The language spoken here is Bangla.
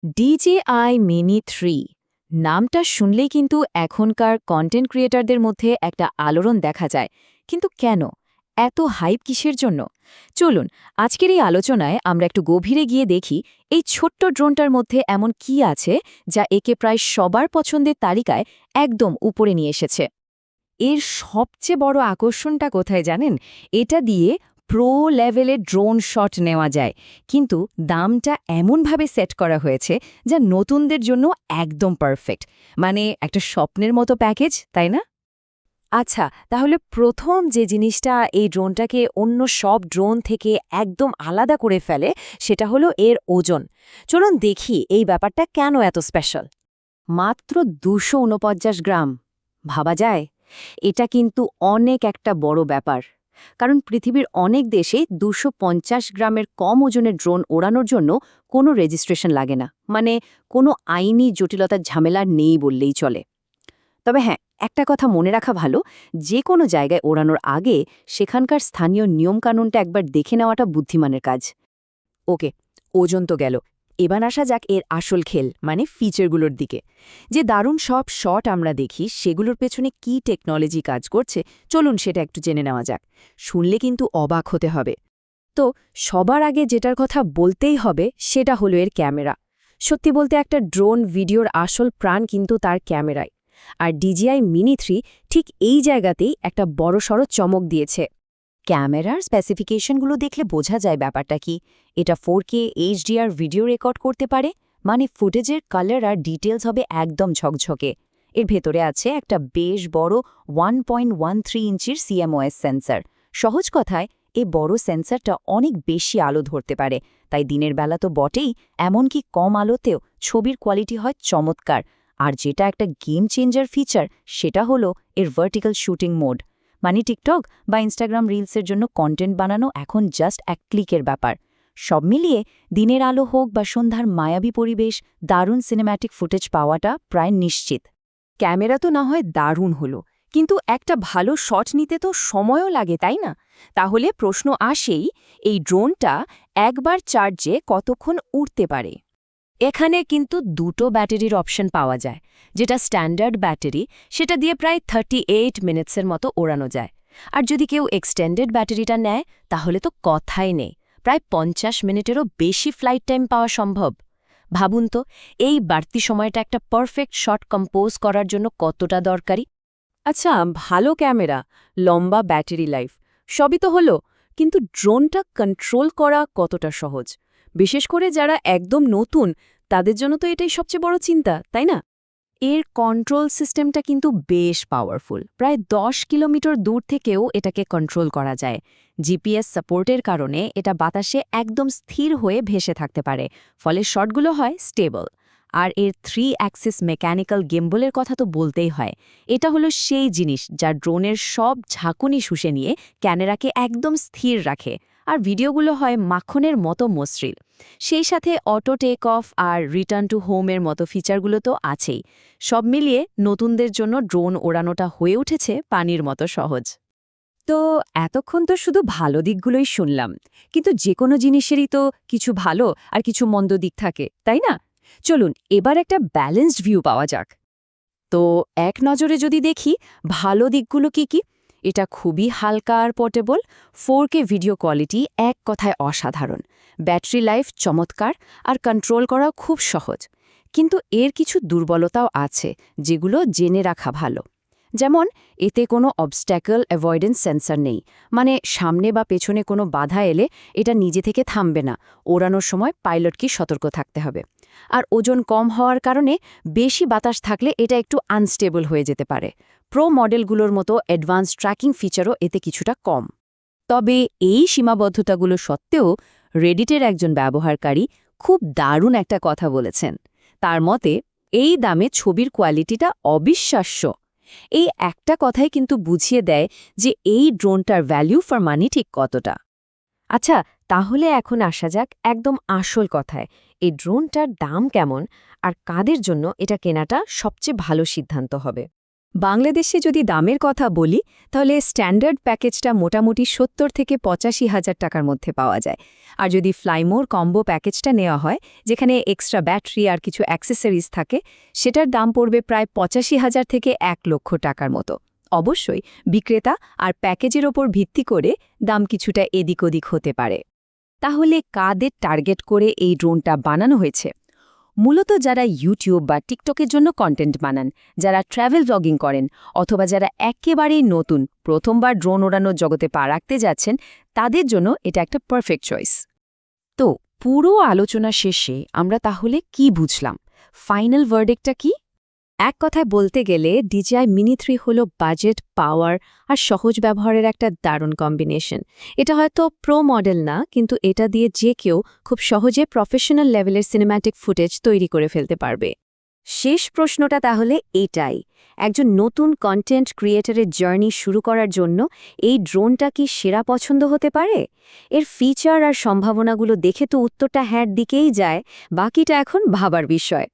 DJI Mini 3 নামটা শুনলেই কিন্তু এখনকার কন্টেন্ট ক্রিয়েটরদের মধ্যে একটা আলোড়ন দেখা যায়। কিন্তু কেন? এত হাইপ কিসের জন্য? চলুন, আজকের এই আলোচনায় আমরা একটু গভীরে গিয়ে দেখি এই ছোট্ট ড্রোনটার মধ্যে এমন কি আছে যা একে প্রায় সবার পছন্দের তালিকায় একদম উপরে নিয়ে এসেছে। এর সবচেয়ে বড় আকর্ষণটা কোথায় জানেন? এটা দিয়ে প্রো লেভেলের ড্রোন শট নেওয়া যায়, কিন্তু দামটা এমনভাবে সেট করা হয়েছে যা নতুনদের জন্য একদম পারফেক্ট। মানে একটা স্বপ্নের মতো প্যাকেজ, তাই না? আচ্ছা, তাহলে প্রথম যে জিনিসটা এই ড্রোনটাকে অন্য সব ড্রোন থেকে একদম আলাদা করে ফেলে সেটা হলো এর ওজন। চলুন দেখি এই ব্যাপারটা কেন এত স্পেশাল। মাত্র 249 গ্রাম। ভাবা যায়? এটা কিন্তু অনেক একটা বড় ব্যাপার, কারণ পৃথিবীর অনেক দেশে 250 গ্রামের কম ওজনের ড্রোন ওড়ানোর জন্য কোনো রেজিস্ট্রেশন লাগে না, মানে কোনো আইনি জটিলতার ঝামেলা নেই বললেই চলে। তবে হ্যাঁ, একটা কথা মনে রাখা ভালো, যে কোনো জায়গায় ওড়ানোর আগে সেখানকার স্থানীয় নিয়মকানুনটা একবার দেখে নেওয়াটা বুদ্ধিমানের কাজ। ওকে, ওজন তো গেল। এবার আসা যাক এর আসল খেল, মানে ফিচারগুলোর দিকে। যে দারুণ সব শট আমরা দেখি সেগুলোর পেছনে কি টেকনোলজি কাজ করছে, চলুন সেটা একটু জেনে নেওয়া যাক। শুনলে কিন্তু অবাক হতে হবে। তো সবার আগে যেটার কথা বলতেই হবে সেটা হলো এর ক্যামেরা। সত্যি বলতে একটা ড্রোন ভিডিওর আসল প্রাণ কিন্তু তার ক্যামেরায়। আর DJI Mini 3 ঠিক এই জায়গাতেই একটা বড়সড় চমক দিয়েছে। ক্যামেরার স্পেসিফিকেশনগুলো দেখলে বোঝা যায় ব্যাপারটা কি। এটা 4K HDR ভিডিও রেকর্ড করতে পারে, মানে ফুটেজের কালার আর ডিটেলস হবে একদম ঝকঝকে। এর ভেতরে আছে একটা বেশ বড় 1.13 ইঞ্চির CMOS সেন্সর। সহজ কথায়, এই বড় সেন্সরটা অনেক বেশি আলো ধরতে পারে, তাই দিনের বেলা তো বটেই, এমনকি কম আলোতেও ছবির কোয়ালিটি হয় চমৎকার। আর যেটা একটা গেম চেঞ্জার ফিচার সেটা হলো এর ভার্টিক্যাল শুটিং মোড, মানে টিকটক বা ইনস্টাগ্রাম রিলসের জন্য কন্টেন্ট বানানো এখন জাস্ট এক ক্লিকের ব্যাপার। সব মিলিয়ে দিনের আলো হোক বা সন্ধ্যার মায়াবী পরিবেশ, দারুণ সিনেম্যাটিক ফুটেজ পাওয়াটা প্রায় নিশ্চিত। ক্যামেরা তো না হয় দারুণ হলো, কিন্তু একটা ভালো শট নিতে তো সময়ও লাগে, তাই না? তাহলে প্রশ্ন আসেই, এই ড্রোনটা একবার চার্জে কতক্ষণ উড়তে পারে? এখানে কিন্তু দুটো ব্যাটারির অপশন পাওয়া যায়। যেটা স্ট্যান্ডার্ড ব্যাটারি, সেটা দিয়ে প্রায় 38 মিনিটসের মতো ওড়ানো যায়। আর যদি কেউ এক্সটেন্ডেড ব্যাটারিটা নেয় তাহলে তো কথাই নেই, প্রায় 50 মিনিটেরও বেশি ফ্লাইট টাইম পাওয়া সম্ভব। ভাবুন তো, এই বাড়তি সময়টা একটা পারফেক্ট শট কম্পোজ করার জন্য কতটা দরকারি। আচ্ছা, ভালো ক্যামেরা, লম্বা ব্যাটারি লাইফ, সবই তো হলো, কিন্তু ড্রোনটা কন্ট্রোল করা কতটা সহজ? বিশেষ করে যারা একদম নতুন, তাদের জন্য তো এটাই সবচেয়ে বড় চিন্তা, তাই না? এর কন্ট্রোল সিস্টেমটা কিন্তু বেশ পাওয়ারফুল। প্রায় 10 কিলোমিটার দূর থেকেও এটাকে কন্ট্রোল করা যায়। জিপিএস সাপোর্টের কারণে এটা বাতাসে একদম স্থির হয়ে ভেসে থাকতে পারে, ফলে শটগুলো হয় স্টেবল। আর এর 3 অ্যাক্সিস মেকানিক্যাল গিম্বলের কথা তো বলতেই হয়। এটা হলো সেই জিনিস যা ড্রোনের সব ঝাঁকুনি শুষে নিয়ে ক্যামেরাকে একদম স্থির রাখে, আর ভিডিওগুলো হয় মাখনের মতো মসৃণ। সেই সাথে অটো টেক অফ আর রিটার্ন টু হোমের মতো ফিচারগুলো তো আছেই। সব মিলিয়ে নতুনদের জন্য ড্রোন ওড়ানোটা হয়ে উঠেছে পানির মতো সহজ। তো এতক্ষণ তো শুধু ভালো দিকগুলোই শুনলাম, কিন্তু যে কোনো জিনিসেরই তো কিছু ভালো আর কিছু মন্দ দিক থাকে, তাই না? চলুন এবার একটা ব্যালেন্সড ভিউ পাওয়া যাক। তো এক নজরে যদি দেখি ভালো দিকগুলো কি কি, এটা খুবই হালকা আর পোর্টেবল। 4K ভিডিও কোয়ালিটি এক কথায় অসাধারণ। ব্যাটারি লাইফ চমৎকার, আর কন্ট্রোল করাও খুব সহজ। কিন্তু এর কিছু দুর্বলতাও আছে, যেগুলো জেনে রাখা ভালো। যেমন, এতে কোনো অবস্ট্যাকল অ্যাভয়েডেন্স সেন্সর নেই, মানে সামনে বা পেছনে কোনো বাধা এলে এটা নিজে থেকে থামবে না। ওড়ানোর সময় পাইলটকে সতর্ক থাকতে হবে। আর ওজন কম হওয়ার কারণে বেশি বাতাস থাকলে এটা একটু আনস্টেবল হয়ে যেতে পারে। প্রো মডেলগুলোর মতো অ্যাডভান্স ট্র্যাকিং ফিচারও এতে কিছুটা কম। তবে এই সীমাবদ্ধতাগুলো সত্ত্বেও রেডিটের একজন ব্যবহারকারী খুব দারুণ একটা কথা বলেছেন। তার মতে, এই দামে ছবির কোয়ালিটিটা অবিশ্বাস্য। এই একটা কথাই কিন্তু বুঝিয়ে দেয় যে এই ড্রোনটার ভ্যালু ফর মানি ঠিক কতটা। আচ্ছা, তাহলে এখন আসা যাক একদম আসল কথায়। এই ড্রোনটার দাম কেমন, আর কাদের জন্য এটা কেনাটা সবচেয়ে ভালো সিদ্ধান্ত হবে? বাংলাদেশে যদি দামের কথা বলি তাহলে স্ট্যান্ডার্ড প্যাকেজটা মোটামুটি ৭০ থেকে ৮৫,০০০ টাকার মধ্যে পাওয়া যায়। আর যদি ফ্লাইমোর কম্বো প্যাকেজটা নেওয়া হয়, যেখানে এক্সট্রা ব্যাটারি আর কিছু অ্যাক্সেসরিজ থাকে, সেটার দাম পড়বে প্রায় ৮৫,০০০ থেকে ১ লক্ষ টাকার মতো। অবশ্যই বিক্রেতা আর প্যাকেজের ওপর ভিত্তি করে দাম কিছুটা এদিক ওদিক হতে পারে। তাহলে কাদের টার্গেট করে এই ড্রোনটা বানানো হয়েছে? মূলত যারা ইউটিউব বা টিকটকের জন্য কন্টেন্ট বানান, যারা ট্র্যাভেল ব্লগিং করেন, অথবা যারা একেবারেই নতুন প্রথমবার ড্রোন ওড়ানোর জগতে পা রাখতে যাচ্ছেন, তাদের জন্য এটা একটা পারফেক্ট চয়েস। তো পুরো আলোচনা শেষে আমরা তাহলে কি বুঝলাম? ফাইনাল ভার্ডিক্টটা কি? এক কথায় বলতে গেলে DJI Mini 3 হলো বাজেট, পাওয়ার আর সহজ ব্যবহারের একটা দারুণ কম্বিনেশন। এটা হয়তো প্রো মডেল না, কিন্তু এটা দিয়ে যে কেউ খুব সহজে প্রফেশনাল লেভেলের সিনেম্যাটিক ফুটেজ তৈরি করে ফেলতে পারবে। শেষ প্রশ্নটা তাহলে এটাই, একজন নতুন কন্টেন্ট ক্রিয়েটরের জার্নি শুরু করার জন্য এই ড্রোনটা কি সেরা পছন্দ হতে পারে? এর ফিচার আর সম্ভাবনাগুলো দেখে তো উত্তরটা হ্যাঁর দিকেই যায়, বাকিটা এখন ভাবার বিষয়।